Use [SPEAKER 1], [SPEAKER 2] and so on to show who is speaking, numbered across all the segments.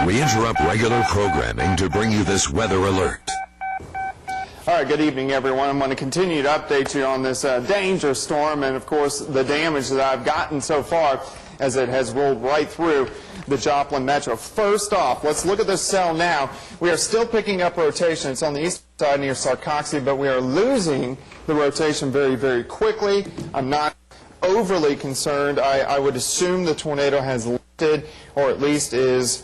[SPEAKER 1] We interrupt regular programming to bring you this weather alert.
[SPEAKER 2] All right, good evening, everyone. I'm going to continue to update you on this danger storm and, of course, the damage that I've gotten so far as it has rolled right through the Joplin metro. First off, let's look at this cell now. We are still picking up rotation. It's on the east side near Sarcoxy, but we are losing the rotation very, very quickly. I'm not overly concerned. I would assume the tornado has lifted, or at least is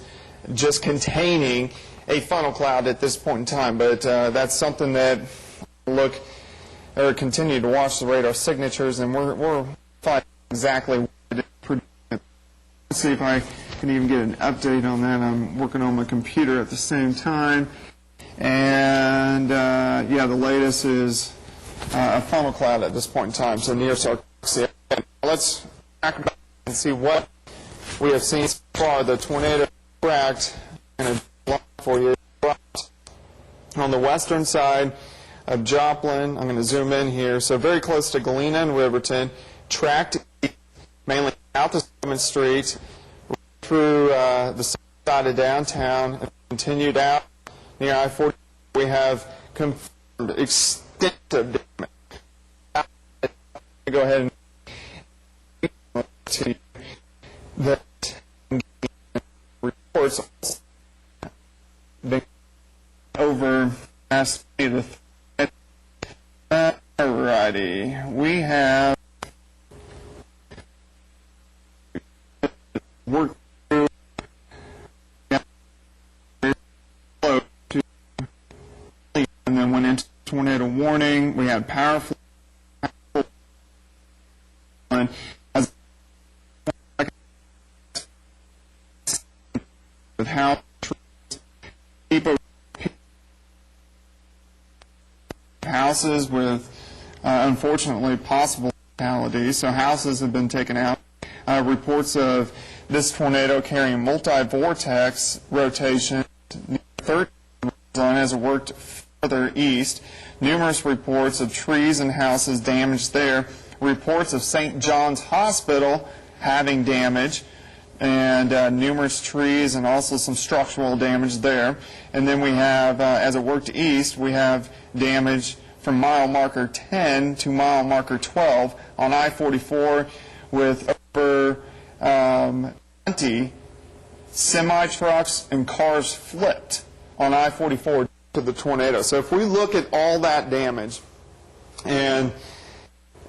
[SPEAKER 2] just containing a funnel cloud at this point in time. But that's something that look or continue to watch the radar signatures, and we're finding exactly what it is producing. Let's see if I can even get an update on that. I'm working on my computer at the same time, and yeah, the latest is a funnel cloud at this point in time, so near Sarcoxy. Let's back and see what we have seen so far. The tornado tracked and for you on the western side of Joplin. I'm going to zoom in here. So very close to Galena and Riverton, tracked mainly out the 7th Street, through the side of downtown, and continued out near I-40. We have confirmed extensive damage. Go ahead and to that reports over past the alrighty. We have worked through and then went into tornado warning. We had powerful with how people houses with unfortunately possible fatalities. So houses have been taken out. Reports of this tornado carrying multi-vortex rotation near the 3rd zone as it worked further east. Numerous reports of trees and houses damaged there. Reports of St. John's Hospital having damage, and numerous trees and also some structural damage there. And then we have, as it worked east, we have damage from mile marker 10 to mile marker 12 on I-44, with over 20 semi-trucks and cars flipped on I-44 to the tornado. So if we look at all that damage, and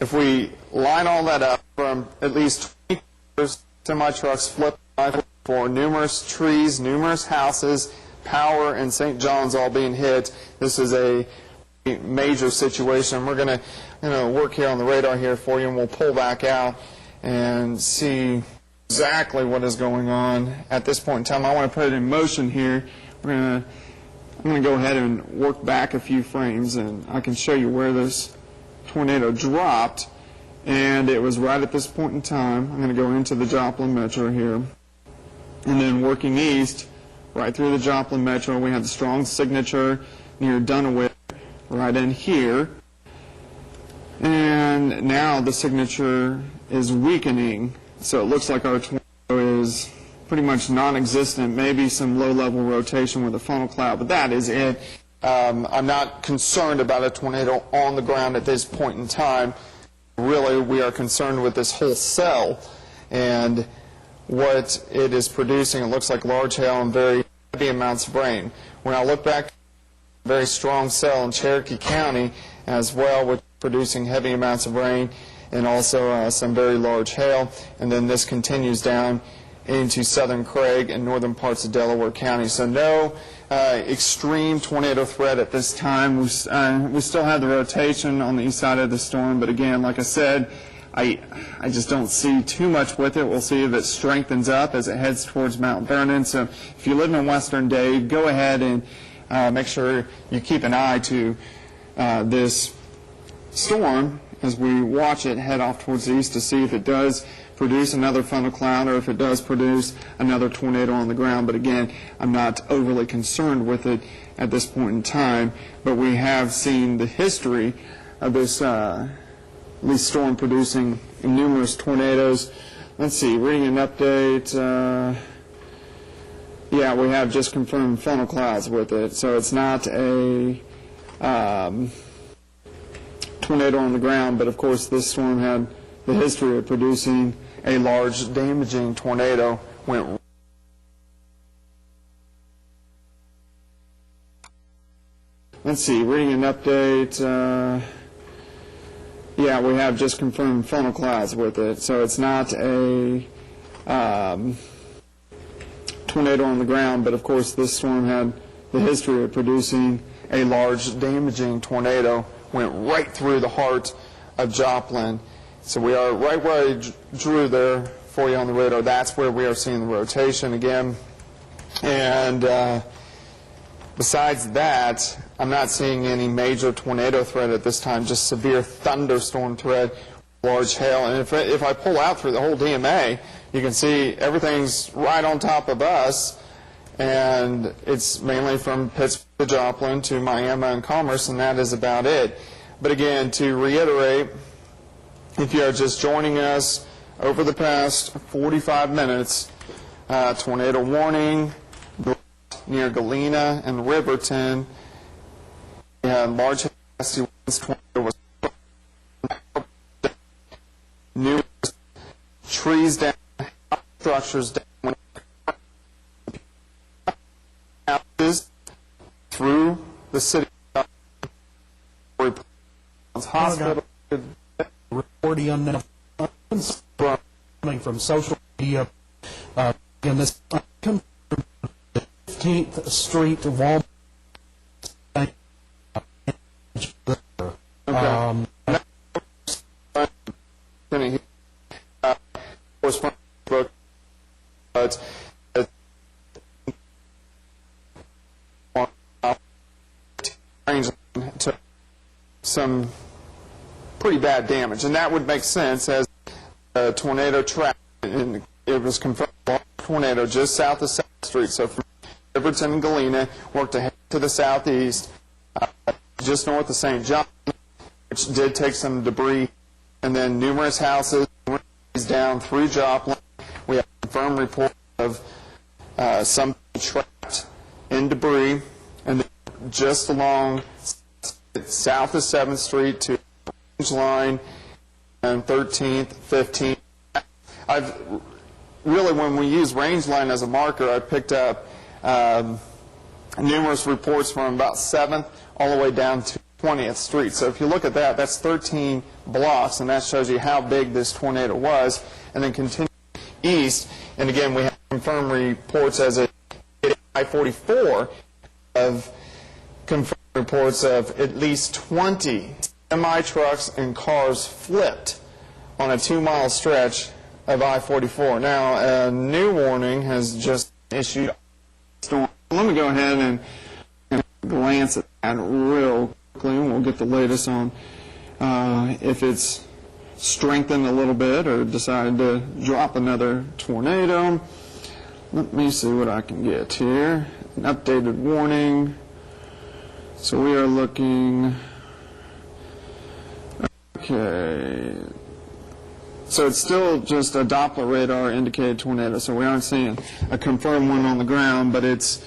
[SPEAKER 2] if we line all that up from at least 20 cars, semi-trucks flipped on I-44, numerous trees, numerous houses, power, and St. John's all being hit, this is a major situation. We're going to work here on the radar here for you, and we'll pull back out and see exactly what is going on at this point in time. I want to put it in motion here. I'm going to go ahead and work back a few frames, and I can show you where this tornado dropped, and it was right at this point in time. I'm going to go into the Joplin metro here, and then working east right through the Joplin metro, we had the strong signature near Dunaway right in here, and now the signature is weakening, so it looks like our tornado is pretty much non-existent, maybe some low-level rotation with a funnel cloud, but that is it. I'm not concerned about a tornado on the ground at this point in time. Really, we are concerned with this whole cell and what it is producing. It looks like large hail and very heavy amounts of rain. When I look back, very strong cell in Cherokee County as well, with producing heavy amounts of rain and also some very large hail. And then this continues down into southern Craig and northern parts of Delaware County. So no extreme tornado threat at this time. We still have the rotation on the east side of the storm, but again, like I said, I just don't see too much with it. We'll see if it strengthens up as it heads towards Mount Vernon. So if you live in Western Dade, go ahead and make sure you keep an eye to this storm as we watch it head off towards the east to see if it does produce another funnel cloud or if it does produce another tornado on the ground. But again, I'm not overly concerned with it at this point in time. But we have seen the history of this storm producing numerous tornadoes. Let's see, reading an update. Yeah, we have just confirmed funnel clouds with it, so it's not a tornado on the ground, but of course this storm had the history of producing a large damaging tornado. Let's see, reading an update. Yeah, we have just confirmed funnel clouds with it, so it's not a tornado on the ground, but of course this storm had the history of producing a large damaging tornado. Went right through the heart of Joplin. So we are right where I drew there for you on the radar. That's where we are seeing the rotation again. And besides that, I'm not seeing any major tornado threat at this time, just severe thunderstorm threat, large hail. And if I pull out through the whole DMA, you can see everything's right on top of us. And it's mainly from Pittsburgh to Joplin to Miami and Commerce, and that is about it. But again, to reiterate, if you are just joining us over the past 45 minutes, tornado warning near Galena and Riverton. We had large capacity winds, tornado was new trees down, structures down. Through the city hospital.
[SPEAKER 3] Reporting on coming from social media. In this 15th Street Walmart.
[SPEAKER 2] To some pretty bad damage, and that would make sense as a tornado track. And it was confirmed a tornado just south of 7th Street, so from Riverton and Galena worked ahead to the southeast, just north of St. John, which did take some debris, and then numerous houses down through Joplin. We have confirmed report of some trapped in debris, and then just along south of 7th Street to Range Line and 13th, 15th. When we use Range Line as a marker, I picked up numerous reports from about 7th all the way down to 20th Street. So if you look at that, that's 13 blocks, and that shows you how big this tornado was. And then continue east, and again, we have confirmed reports as a I-44 of confirmed reports of at least 20 semi-trucks and cars flipped on a 2-mile stretch of I-44. Now, a new warning has just issued. Let me go ahead and glance at that real quickly, and we'll get the latest on if it's strengthened a little bit or decided to drop another tornado. Let me see what I can get here. An updated warning. So we are looking, okay, so it's still just a Doppler radar indicated tornado, so we aren't seeing a confirmed one on the ground, but it's,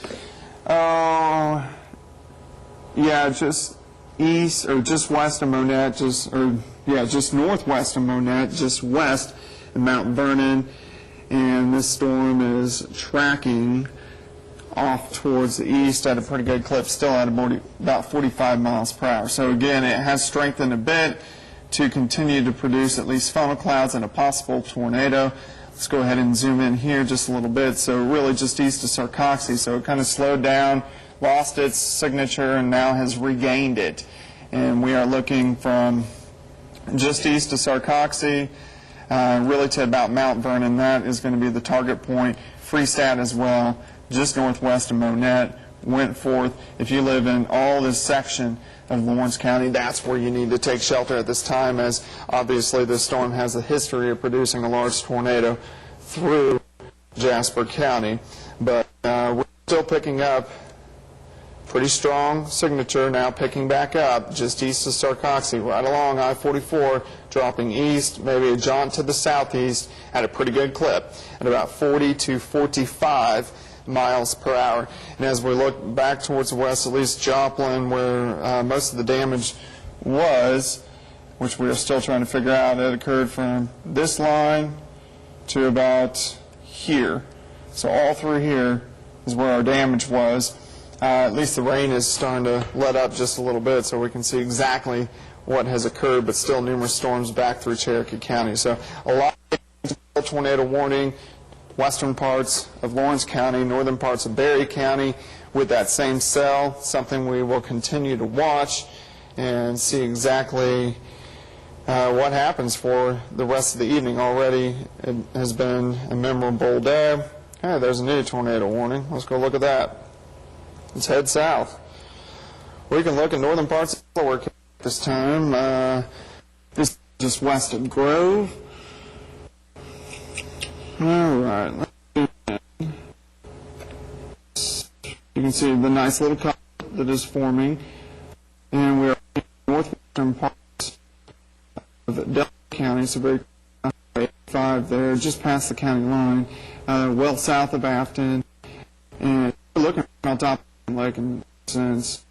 [SPEAKER 2] yeah, just east, or just west of Monette, just northwest of Monette, just west of Mount Vernon, and this storm is tracking off towards the east at a pretty good clip, still at about 45 miles per hour. So again, it has strengthened a bit to continue to produce at least funnel clouds and a possible tornado. Let's go ahead and zoom in here just a little bit. So really just east of Sarcoxy. So it kind of slowed down, lost its signature, and now has regained it. And we are looking from just east of Sarcoxy really to about Mount Vernon. That is going to be the target point. Freestat as well, just northwest of Monette, Wentworth. If you live in all this section of Lawrence County, that's where you need to take shelter at this time, as obviously this storm has a history of producing a large tornado through Jasper County. But we're still picking up pretty strong signature, now picking back up just east of Sarcoxy, right along I-44, dropping east, maybe a jaunt to the southeast at a pretty good clip, at about 40 to 45 miles per hour. And as we look back towards the west, at least Joplin, where most of the damage was, which we are still trying to figure out, it occurred from this line to about here. So all through here is where our damage was. At least the rain is starting to let up just a little bit, so we can see exactly what has occurred, but still numerous storms back through Cherokee County. So a lot of tornado warning, western parts of Lawrence County, northern parts of Berry County with that same cell, something we will continue to watch and see exactly what happens for the rest of the evening. Already it has been a memorable day. Hey, there's a new tornado warning. Let's go look at that. Let's head south. We can look at northern parts of Delaware this time. This is just west of Grove. All right. You can see the nice little color that is forming. And we are in northwestern parts of Delaware County, so very 85 there, just past the county line, well south of Afton. And we're looking on top of the lake, and since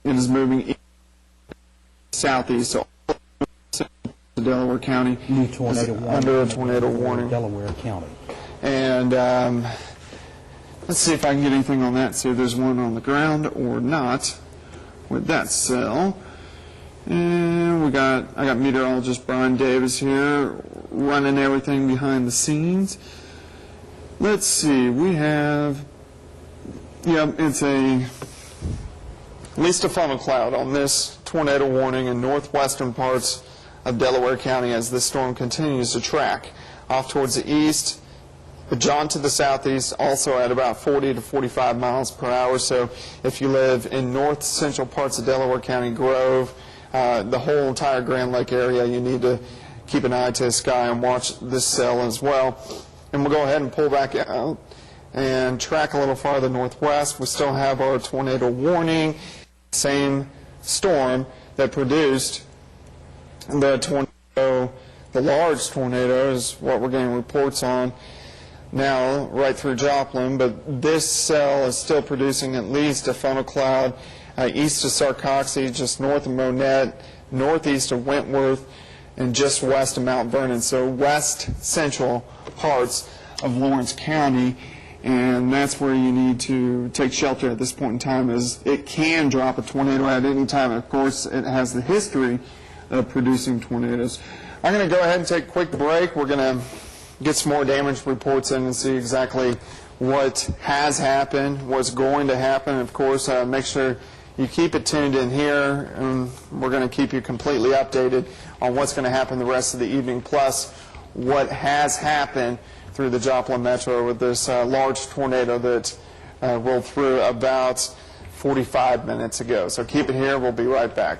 [SPEAKER 2] it is moving southeast, so to Delaware County,
[SPEAKER 3] New tornado warning
[SPEAKER 2] under a tornado warning.
[SPEAKER 3] Delaware County.
[SPEAKER 2] And let's see if I can get anything on that, see if there's one on the ground or not with that cell. And I got meteorologist Brian Davis here running everything behind the scenes. Let's see, we have, it's at least a funnel cloud on this tornado warning in northwestern parts of Delaware County as this storm continues to track off towards the east, but John to the southeast, also at about 40 to 45 miles per hour. So if you live in north central parts of Delaware County, Grove, the whole entire Grand Lake area, you need to keep an eye to the sky and watch this cell as well. And we'll go ahead and pull back out and track a little farther northwest. We still have our tornado warning, same storm that produced the tornado, the large tornado is what we're getting reports on now right through Joplin, but this cell is still producing at least a funnel cloud east of Sarcoxy, just north of Monette, northeast of Wentworth, and just west of Mount Vernon, so west central parts of Lawrence County. And that's where you need to take shelter at this point in time, as it can drop a tornado at any time. Of course, it has the history of producing tornadoes. I'm going to go ahead and take a quick break. We're going to get some more damage reports in and see exactly what has happened, what's going to happen. Of course, make sure you keep it tuned in here, and we're going to keep you completely updated on what's going to happen the rest of the evening, plus what has happened through the Joplin Metro with this large tornado that rolled through about 45 minutes ago. So keep it here. We'll be right back.